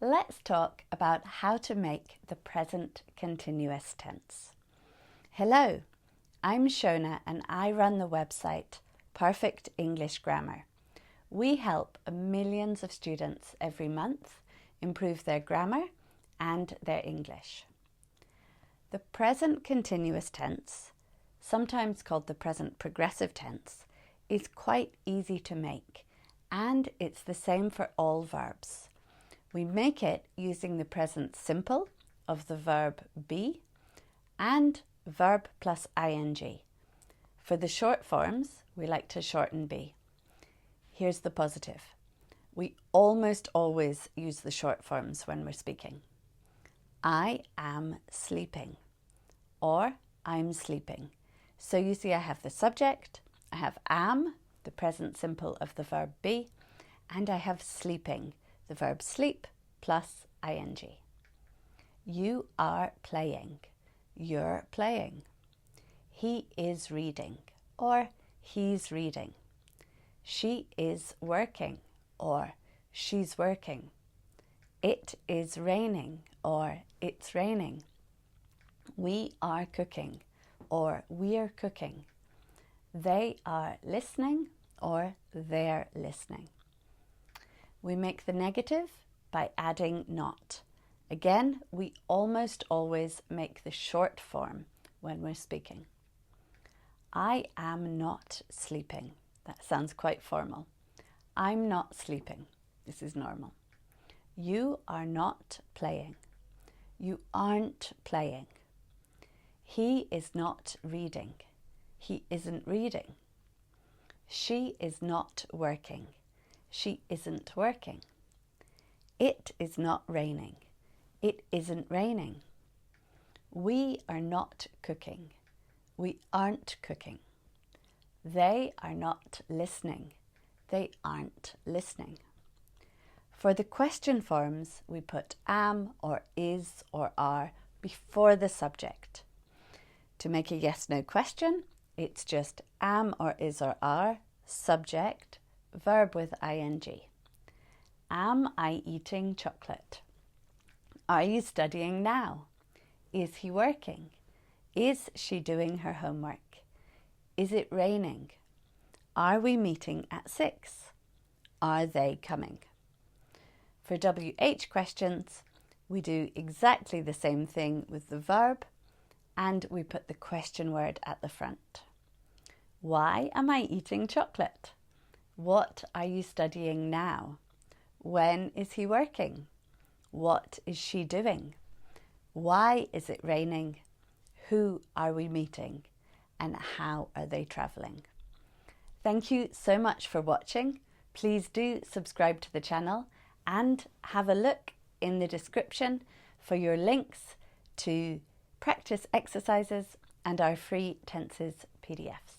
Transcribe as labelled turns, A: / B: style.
A: Let's talk about how to make the present continuous tense. Hello, I'm Shona and I run the website Perfect English Grammar. We help millions of students every month improve their grammar and their English. The present continuous tense, sometimes called the present progressive tense, is quite easy to make, and it's the same for all verbs. We make it using the present simple of the verb be and verb plus ing. For the short forms, we like to shorten be. Here's the positive. We almost always use the short forms when we're speaking. I am sleeping, or I'm sleeping. So you see I have the subject, I have am, the present simple of the verb be, and I have sleeping, the verb sleep plus ing. You are playing, you're playing. He is reading, or he's reading. She is working, or she's working. It is raining, or it's raining. We are cooking, or we're cooking. They are listening, or they're listening. We make the negative by adding not. Again, we almost always make the short form when we're speaking. I am not sleeping. That sounds quite formal. I'm not sleeping. This is normal. You are not playing. You aren't playing. He is not reading. He isn't reading. She is not working. She isn't working. It is not raining. It isn't raining. We are not cooking. We aren't cooking. They are not listening. They aren't listening. For the question forms, we put am or is or are before the subject. To make a yes-no question, it's just am or is or are, subject, verb with ing. Am I eating chocolate? Are you studying now? Is he working? Is she doing her homework? Is it raining? Are we meeting at 6? Are they coming? For WH questions, we do exactly the same thing with the verb, and we put the question word at the front. Why am I eating chocolate? What are you studying now? When is he working? What is she doing? Why is it raining? Who are we meeting? And how are they travelling? Thank you so much for watching. Please do subscribe to the channel and have a look in the description for your links to practice exercises and our free tenses PDFs.